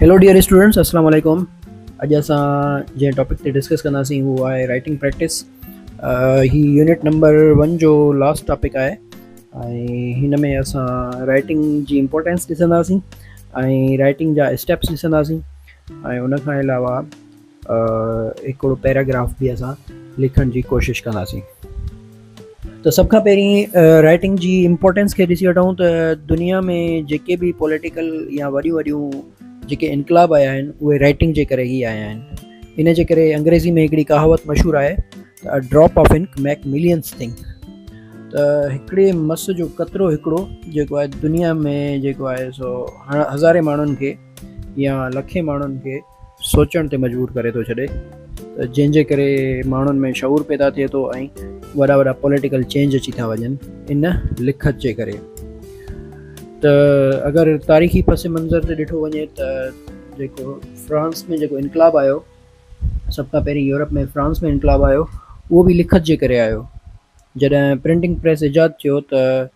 Hello dear students, अस्सलाम वालेकुम। अॼु असां जंहिं टॉपिक ते डिस्कस कंदासीं उहो आहे राइटिंग प्रैक्टिस। ही यूनिट नंबर 1 जो लास्ट टॉपिक आहे ऐं हिन में असां राइटिंग जी इम्पोर्टेंस ॾिसंदासीं ऐं राइटिंग जा स्टेप्स ॾिसंदासीं ऐं उन खां अलावा हिकिड़ो पैराग्राफ बि असां लिखण जी कोशिशि कंदासीं। त सभ खां पहिरीं राइटिंग जी इम्पोर्टेंस खे ॾिसी वठूं त दुनिया में जेके बि पॉलिटिकल या वॾियूं वॾियूं जेके इनकलाब आया आहिनि उहे राइटिंग जे करे ई आया आहिनि। इन जे करे अंग्रेज़ी में हिकिड़ी कहावत मशहूरु आहे त a drop of ink make millions think. त हिकिड़े मस जो कतरो हिकिड़ो जेको आहे दुनिया में जेको आहे सो हज़ारे माण्हुनि खे या लखे माण्हुनि खे सोचण ते मजबूर करे थो छॾे, त जंहिंजे करे माण्हुनि में शऊर पैदा थिए थो ऐं वॾा वॾा पॉलिटिकल चेंज अची था वञनि इन लिखत जे करे। त अगरि तारीख़ी पस मंज़र ते ॾिठो वञे त जेको फ्रांस में जेको इनकलाब आयो, सभ खां पहिरीं यूरोप में फ्रांस में इनकलाब आयो, उहो बि लिखत जे करे आयो। जॾहिं प्रिंटिंग प्रेस ईजाद थियो त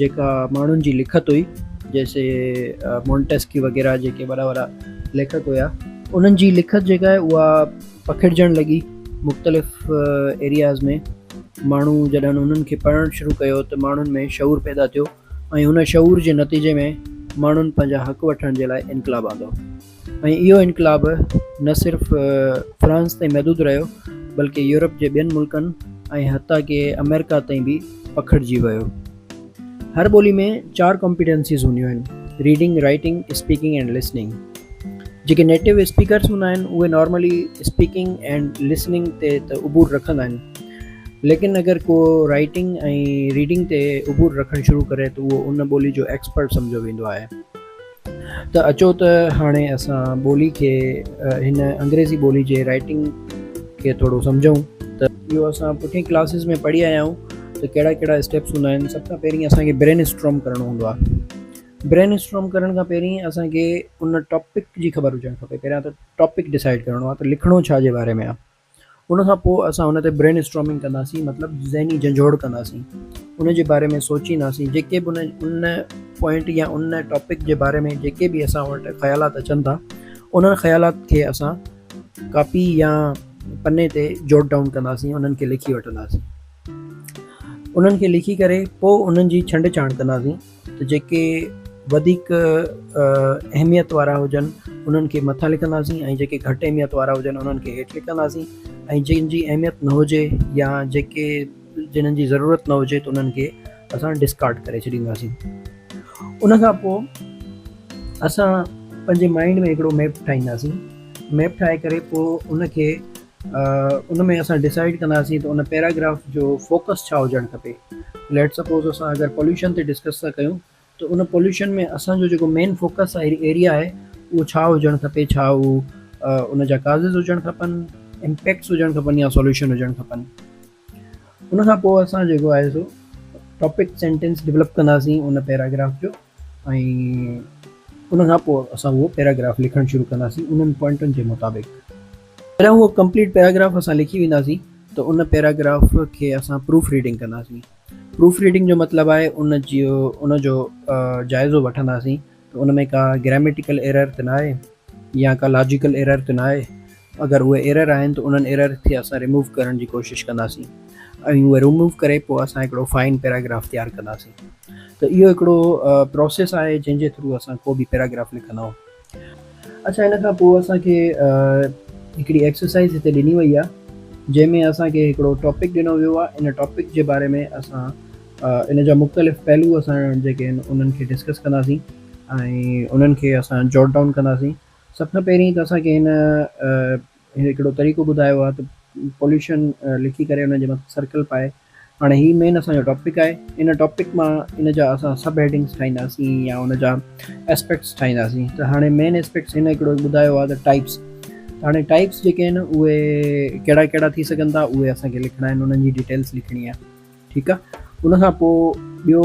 जेका माण्हुनि जी लिखत हुई, जैसे मोंटेस्क्यू वग़ैरह जेके वॾा वॾा लेखक हुया, उन्हनि जी लिखत जेका आहे उहा पखिड़िजणु लॻी मुख़्तलिफ़ एरियाज़ में। माण्हू जॾहिं उन्हनि खे पढ़णु शुरू कयो त माण्हुनि में शऊर पैदा थियो ऐं हुन शऊर जे नतीजे में माण्हुनि पंहिंजा हक़ वठण जे लाइ इनकलाब आंदो ऐं इहो इनकलाब न सिर्फ़ु फ्रांस ताईं महदूद रहियो बल्कि यूरोप जे ॿियनि मुल्कनि ऐं हता कि अमेरिका ताईं बि पखिड़िजी वियो। हर ॿोली में 4 कॉम्पिटेंसीज़ हूंदियूं आहिनि: reading, writing, speaking and listening. जेके नेटिव स्पीकर्स हूंदा आहिनि उहे नॉर्मली स्पीकिंग एंड लिसनिंग ते त उबूर रखंदा आहिनि, लेकिन अगरि को राइटिंग ऐं रीडिंग ते उबूर रखणु शुरू करे त उहो उन ॿोली जो एक्सपर्ट सम्झो वेंदो आहे। त अचो त हाणे असां ॿोली खे हिन अंग्रेज़ी ॿोली जे राइटिंग खे थोरो सम्झूं। त इहो असां पुठियां क्लासिस में पढ़ी आया आहियूं त कहिड़ा कहिड़ा स्टेप्स हूंदा आहिनि। सभ खां पहिरीं असांखे ब्रेन स्ट्रॉम करणो हूंदो आहे। ब्रेन स्ट्रॉम करण खां पहिरीं असांखे उन टॉपिक जी ख़बर हुजणु खपे। पहिरियां त टॉपिक डिसाइड करिणो आहे त लिखणो छा जे बारे में आहे। उन खां पोइ असां हुन ते ब्रेन स्ट्रॉमिंग कंदासीं, मतिलबु ज़हनी झंझोड़ कंदासीं, उन जे बारे में सोचींदासीं। जेके बि उन पॉइंट या उन टॉपिक जे बारे में जेके बि असां वटि ख़्यालात अचनि था, उन्हनि ख़्यालात खे असां कापी या पने ते जोट डाउन कंदासीं, उन्हनि खे लिखी वठंदासीं। उन्हनि खे लिखी करे पोइ उन्हनि जी छंड छाण कंदासीं त जेके वधीक अहमियत वारा हुजनि उन्हनि खे मथां लिखंदासीं ऐं जेके घटि अहमियत वारा हुजनि उन्हनि खे हेठि लिखंदासीं ऐं जंहिंजी अहमियत न हुजे या जेके जिन्हनि जी ज़रूरत न हुजे त उन्हनि खे असां डिस्कार्ड करे छॾींदासीं। उन खां पोइ असां पंहिंजे माइंड में हिकिड़ो मैप ठाहींदासीं। मैप ठाहे करे पोइ उनखे उन में असां डिसाइड कंदासीं त उन पैराग्राफ जो फोकस छा हुजणु खपे। लेट सपोज़ असां अगरि पॉल्यूशन ते डिस्कस था कयूं त उन पॉल्यूशन में असांजो जेको मेन फोकस एरिया आहे उहो छा हुजणु खपे। छा उहो उन जा काज़िज़ हुजणु खपनि, इम्पैक्ट्स हुजणु खपनि या सॉल्यूशन हुजणु खपनि। उन खां पोइ असां जेको आहे सो टॉपिक सेंटेंस डेवलप कंदासीं उन पैराग्राफ जो ऐं उन खां पोइ असां उहो पैराग्राफ लिखणु शुरू कंदासीं उन्हनि पॉइंटनि जे मुताबिक़। जॾहिं उहो कंप्लीट पैराग्राफ असां लिखी वेंदासीं त उन पैराग्राफ खे असां प्रूफ रीडिंग कंदासीं। प्रूफ रीडिंग जो मतिलबु आहे उन जो जाइज़ो वठंदासीं त उन में का ग्रामेटिकल एरर त न आहे या का लॉजिकल एरर त न आहे। अगरि उहे एरर आहिनि त उन्हनि एरर खे असां रिमूव करण जी कोशिशि कंदासीं ऐं उहे रिमूव करे पोइ असां हिकिड़ो फाइन पैराग्राफ तयारु कंदासीं। त इहो हिकिड़ो प्रोसेस आहे जंहिंजे थ्रू असां को बि पैराग्राफ लिखंदा आहियूं। अच्छा, हिन खां पोइ असांखे हिकिड़ी एक्सरसाइज़ हिते ॾिनी वई आहे जंहिंमें असांखे हिकिड़ो टॉपिक ॾिनो वियो आहे। इन टॉपिक जे बारे में असां इन जा मुख़्तलिफ़ पहलू असां जेके आहिनि उन्हनि खे डिस्कस कंदासीं ऐं उन्हनि खे असां जॉट डाउन कंदासीं। सभ खां पहिरीं त असांखे हिन हिकिड़ो तरीक़ो ॿुधायो आहे त पॉल्यूशन लिखी करे उन जे मथां सर्कल पाए। हाणे हीउ मेन असांजो टॉपिक आहे। इन टॉपिक मां इन जा असां सब हेडिंग्स ठाहींदासीं या उन जा एस्पेक्ट्स ठाहींदासीं। त हाणे मेन एस्पेक्ट्स हिन हिकिड़ो ॿुधायो आहे त टाइप्स। हाणे टाइप्स जेके आहिनि उहे कहिड़ा कहिड़ा थी सघनि था उहे असांखे लिखणा आहिनि, उन्हनि जी डिटेल्स लिखणी आहे। ठीकु आहे। उन खां पोइ ॿियो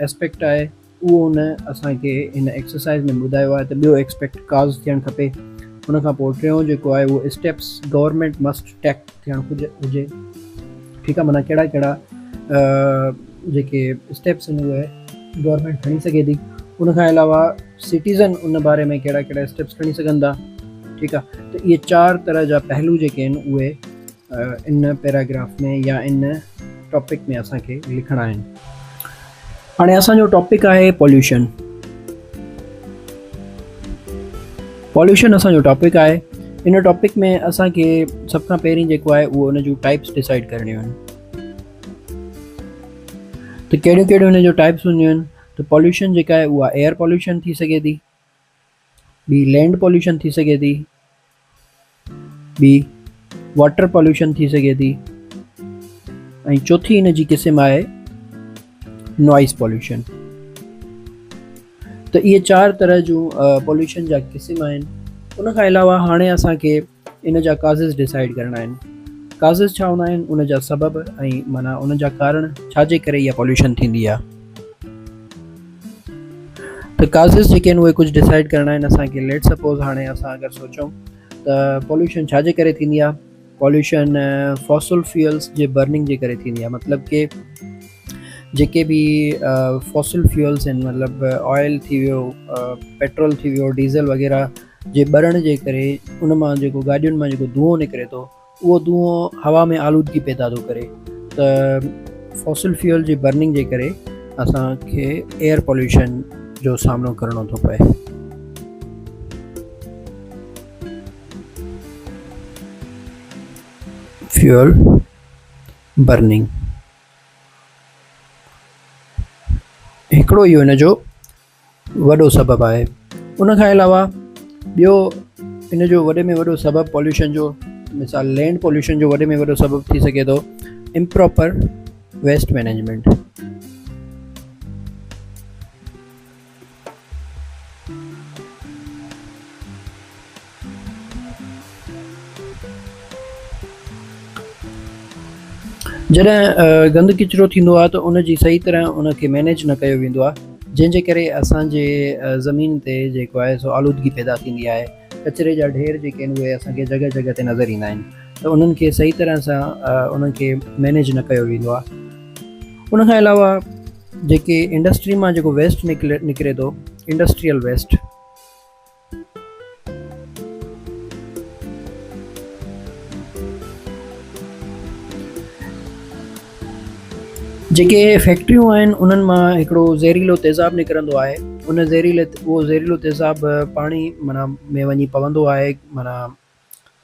एस्पेक्ट आहे उहो हुन असांखे हिन एक्सरसाइज़ में ॿुधायो आहे त ॿियो एक्सपेक्ट काज़ थियणु खपे। उन खां पोइ टियों जेको आहे उहो स्टेप्स गवर्नमेंट मस्ट टेक थियणु हुजे। ठीकु आहे। माना कहिड़ा कहिड़ा जेके स्टेप्स आहिनि उहे गवर्नमेंट खणी सघे थी उन खां अलावा सिटीज़न उन बारे में कहिड़ा कहिड़ा स्टेप्स खणी सघनि था। ठीकु आहे, त इहे 4 तरह जा पहलू जेके आहिनि उहे इन पैराग्राफ में या इन टॉपिक में असांखे लिखणा आहिनि। हाणे असांजो टॉपिक आहे पॉल्यूशन। पॉल्यूशन असांजो टॉपिक आहे। इन टॉपिक में असांखे सभ खां पहिरीं जेको आहे उहो उन जूं टाइप्स डिसाइड करणियूं आहिनि। त कहिड़ियूं कहिड़ियूं उन जूं टाइप्स हूंदियूं आहिनि? त पॉल्यूशन जेका आहे उहा एयर पॉल्यूशन थी सघे थी, ॿी लैंड पॉल्यूशन थी सघे थी, ॿी वाटर पॉल्यूशन थी सघे थी, ऐं चौथी इन जी क़िस्म आहे नॉइज़ पॉल्यूशन। त इहे 4 तरह जूं पॉल्यूशन जा क़िस्म आहिनि। उन खां अलावा हाणे असांखे इन जा काज़िस डिसाइड करणा आहिनि। काज़िस छा हूंदा आहिनि? उन जा सबब ऐं माना उन जा कारण छाजे करे इहा पॉल्यूशन थींदी आहे। त काज़िस जेके आहिनि उहे कुझु डिसाइड करणा आहिनि असांखे। लेट सपोज़ हाणे असां अगरि सोचूं त पॉल्यूशन छाजे करे थींदी आहे? पॉल्यूशन फॉसिल फ्यूल्स जे बर्निंग जे करे थींदी आहे। मतिलबु कि जेके बि फॉसिल फ्यूल्स आहिनि, मतिलबु ऑयल थी वियो, पेट्रोल थी वियो, डीज़ल वग़ैरह जे ॿरण जे करे उन मां जेको गाॾियुनि मां जेको धुओं निकिरे थो उहो धुओं हवा में आलूदगी पैदा थो करे। त फॉसिल फ्यूल जी बर्निंग जे करे असांखे एयर पॉल्यूशन जो सामनो करणो थो पए। फ्यूल बर्निंग हिकिड़ो इहो इन जो वॾो सबबु आहे। उन खां अलावा ॿियो इन जो वॾे में वॾो सबबु पॉल्यूशन जो, मिसाल लैंड पॉल्यूशन जो वॾे में वॾो सबबु थी सघे थो इम्प्रॉपर वेस्ट मैनेजमेंट। जॾहिं गंद किचिरो थींदो आहे त उन जी सही तरह उनखे मैनेज न कयो वेंदो आहे, जंहिंजे करे असांजे ज़मीन ते जेको आहे सो आलूदगी पैदा थींदी आहे। कचिरे जा ढेर जेके आहिनि उहे असांखे जॻह जॻह ते नज़र ईंदा आहिनि, त उन्हनि खे सही तरह सां उन्हनि खे मैनेज न कयो वेंदो आहे। उन खां अलावा जेके इंडस्ट्री मां जेको वेस्ट निकिरे थो, इंडस्ट्रियल वेस्ट, जेके फैक्ट्रियूं आहिनि उन्हनि मां हिकिड़ो ज़हरीलो तेज़ाब निकिरंदो आहे। उहो ज़हरीलो तेज़ाब पाणी माना में वञी पवंदो आहे, माना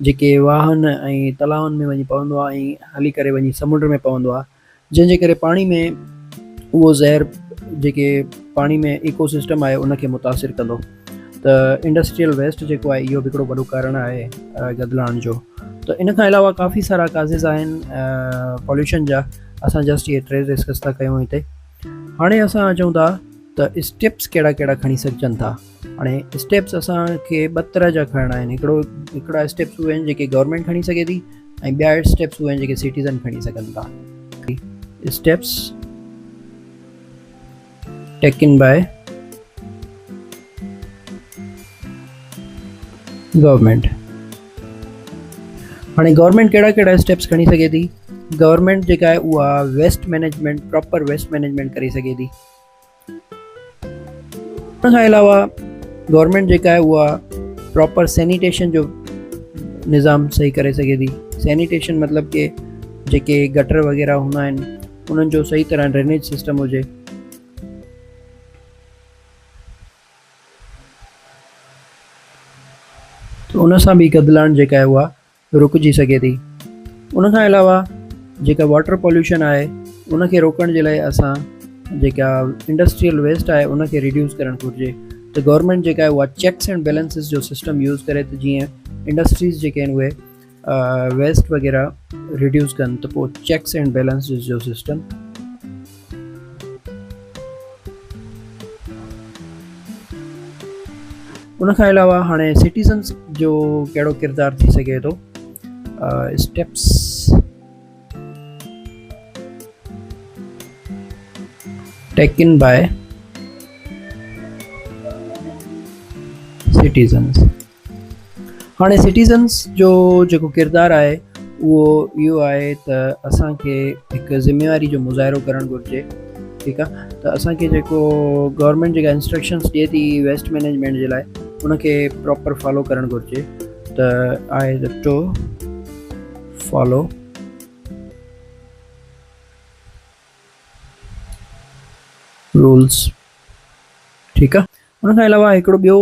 जेके वाहन ऐं तलाउनि में वञी पवंदो आहे ऐं हली करे वञी समुंड में पवंदो आहे, जंहिंजे करे पाणी में उहो ज़हर जेके पाणी में इकोसिस्टम आहे उनखे मुतासिर कंदो। त इंडस्ट्रियल वेस्ट जेको आहे इहो बि हिकिड़ो वॾो कारण आहे गदलाइण जो। त इन खां अलावा काफ़ी सारा काज़िस आहिनि पॉल्यूशन जा। असां जस्ट इहे 3 डिस्कस था कयूं हिते। हाणे असां अचूं था त स्टेप्स कहिड़ा कहिड़ा खणी सघजनि था। हाणे स्टेप्स असांखे 2 तरह जा खणणा आहिनि। हिकिड़ा स्टेप्स उहे आहिनि जेके गवर्नमेंट खणी सघे थी, ऐं ॿिया स्टेप्स उहे आहिनि जेके सिटीज़न खणी सघनि था। Steps taken by government. हाणे गवर्नमेंट कहिड़ा कहिड़ा स्टेप्स खणी सघे थी? गवर्नमेंट जेका आहे उहा waste management, proper waste management करे सघे थी। उन खां अलावा गवर्नमेंट जेका आहे उहा प्रॉपर सैनिटेशन जो निज़ाम सही करे सघे थी। सैनिटेशन मतिलबु कि जेके गटर वग़ैरह हूंदा आहिनि उन्हनि जो सही तरह ड्रेनेज सिस्टम हुजे। त उन सां बि गदलाइण जेका आहे उहा रुकिजी सघे थी। उन खां अलावा जेका वाटर पॉल्यूशन आहे उनखे रोकण जे लाइ असां जेका इंडस्ट्रियल वेस्ट आहे उनखे रिड्यूस करणु घुरिजे। त गवर्नमेंट जेका आहे उहा चेक्स एंड बैलेंसिस जो सिस्टम यूज़ करे, त जीअं इंडस्ट्रीज़ जेके आहिनि उहे वेस्ट वग़ैरह रिड्यूस कनि, त पोइ चेक्स एंड बैलेंसिस जो सिस्टम। उन खां अलावा हाणे सिटीज़न्स जो कहिड़ो किरदारु थी सघे थो? Steps taken by citizens. हाणे सिटीज़न्स जो जेको किरदारु आहे उहो इहो आहे त असांखे हिकु ज़िमेवारी जो मुज़ाहिरो करणु घुरिजे। ठीकु आहे। त असांखे जेको गवर्नमेंट जेका इंस्ट्रक्शन्स ॾिए थी वेस्ट मैनेजमेंट जे लाइ उनखे प्रॉपर फॉलो करणु घुरिजे। त I the two follow rules, ठीकु आहे। उन खां अलावा हिकिड़ो ॿियो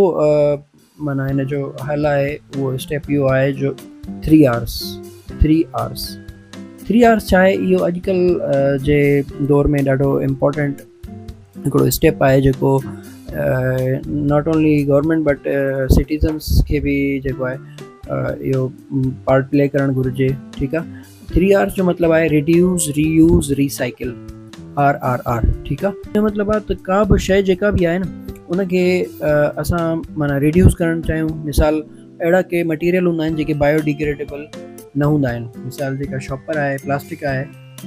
माना हिन जो हल आहे, उहो स्टेप इहो आहे जो 3 आवर्स। 3 आवर्स छा आहे, इहो अॼुकल्ह जे दौर में ॾाढो इम्पोर्टेंट हिकिड़ो स्टेप आहे जेको not only government but citizens खे बि जेको आहे इहो पार्ट प्ले करणु घुरिजे, ठीकु आहे। 3 आवर्स जो मतिलबु आहे रिड्यूस, रीयूज़, रीसाइकिल, RRR, ठीकु आहे। इहो मतिलबु आहे त का बि शइ जेका बि आहे न उनखे असां माना रिड्यूस करणु चाहियूं। मिसाल अहिड़ा के मटीरियल हूंदा आहिनि जेके बायोडिग्रेडेबल न हूंदा आहिनि। मिसाल जेका शॉपर आहे, प्लास्टिक आहे,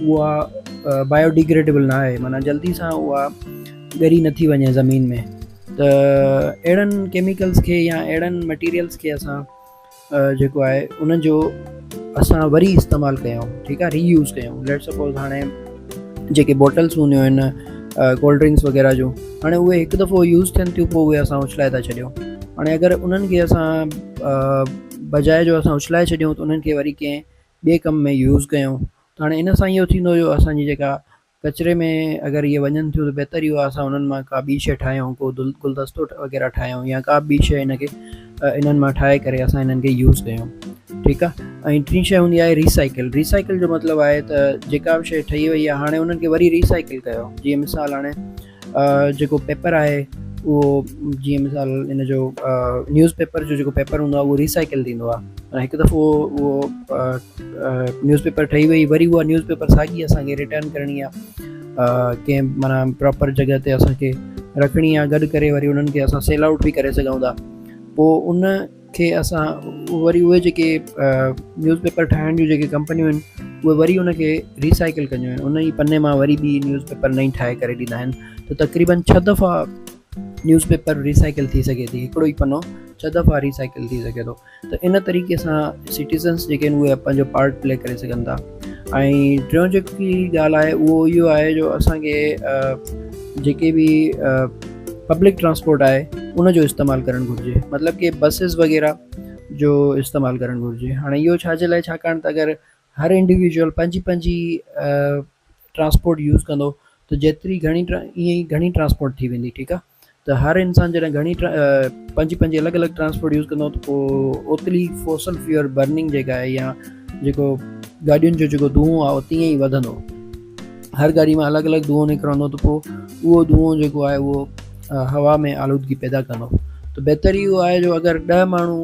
उहा बायोडिग्रेडेबल न आहे, माना जल्दी सां उहा ॻरी नथी वञे ज़मीन में। त अहिड़नि केमिकल्स खे या अहिड़नि मटीरियल्स खे असां जेको आहे उनजो असां वरी इस्तेमालु कयूं, ठीकु आहे, रीयूज़ कयूं। लेट सपोज़ हाणे जेके बॉटल्स हूंदियूं आहिनि कोल्ड ड्रिंक्स वग़ैरह जूं, हाणे उहे हिकु दफ़ो यूज़ थियनि थियूं, पोइ उहे असां उछलाए था छॾियूं। हाणे अगरि उन्हनि खे असां बजाए जो असां उछलाए छॾियूं त उन्हनि खे वरी कंहिं ॿिए कम में यूज़ कयूं। त हाणे इन सां इहो थींदो जो असांजी जेका कचिरे में अगरि इहे वञनि थियूं त बहितर इहो आहे असां उन्हनि मां का ॿी शइ ठाहियूं, को गुलदस्तो वग़ैरह ठाहियूं या का ॿी शइ हिनखे इन्हनि मां ठाहे करे असां इन्हनि खे यूज़ कयूं, ठीकु आहे। ऐं टीं शइ हूंदी आहे रिसाइकिल। रिसाइकिल जो मतिलबु आहे त जेका बि शइ ठही वई आहे हाणे उन्हनि खे वरी रिसाइकिल कयो। जीअं मिसाल हाणे जेको पेपर आहे उहो, जीअं मिसाल इन जो न्यूज़पेपर जो जेको पेपर हूंदो आहे उहो रिसाइकिल थींदो आहे। हिकु दफ़ो उहो न्यूज़पेपर ठही वई, वरी उहा न्यूज़पेपर साॻी असांखे रिटर्न करणी आहे, कंहिं माना प्रॉपर जॻह ते असांखे रखणी आहे, गॾु करे वरी उन्हनि खे असां सेल आउट बि करे सघूं था। पोइ उन खे असां वरी उहे जेके न्यूज़पेपर ठाहिण जूं जेके कंपनियूं आहिनि उहे वरी उनखे रिसाइकिल कंदियूं आहिनि, उन ई पने मां वरी ॿी न्यूज़पेपर नई ठाहे करे ॾींदा आहिनि। त तक़रीबन 6 दफ़ा न्यूज़पेपर रिसाइकिल थी सघे थी, हिकिड़ो ई पनो 6 दफ़ा रिसाइकिल थी सघे थो। त इन तरीक़े सां सिटीज़न्स जेके आहिनि उहे पंहिंजो पार्ट प्ले करे सघनि था। ऐं टियों जेकी ॻाल्हि आहे उहो इहो आहे जो असांखे जेके बि पब्लिक ट्रांसपोर्ट आहे उनजो इस्तेमालु करणु घुरिजे, मतिलबु कि बसिस वग़ैरह जो इस्तेमालु करणु घुरिजे। हाणे इहो छाजे लाइ, छाकाणि त अगरि हर इंडिविजुअल पंहिंजी ट्रांसपोर्ट यूज़ कंदो त जेतिरी ईअं ई घणी ट्रांसपोर्ट थी वेंदी, ठीकु आहे। त हर इंसान जॾहिं पंहिंजी अलॻि अलॻि ट्रांसपोर्ट यूज़ कंदो त पोइ ओतिरी फोसल फ्यूल बर्निंग जेका आहे या जेको गाॾियुनि जो जेको धुओं आहे तीअं ई वधंदो। हर गाॾी मां अलॻि अलॻि धुओं निकिरंदो त पोइ उहो धुओं जेको आहे उहो हवा में आलूदगी पैदा कंदो। त बहितर इहो आहे जो अगरि 10 माण्हू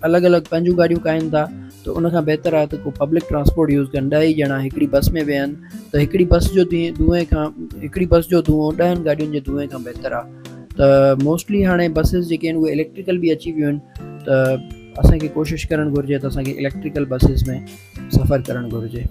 अलॻि अलॻि पंहिंजूं गाॾियूं काइनि था त उनखां बहितर आहे त को पब्लिक ट्रांसपोर्ट यूज़ कनि। 10 ई ॼणा हिकिड़ी बस में वेहनि त हिकिड़ी बस जो धुओं 10 गाॾियुनि जे धुएं खां बहितर आहे। त मोस्टली हाणे बसिस जेके आहिनि उहे इलेक्ट्रिकल बि अची वियूं आहिनि, त असांखे कोशिशि करणु घुरिजे त असांखे इलेक्ट्रिकल बसिस में सफ़र करणु घुरिजे।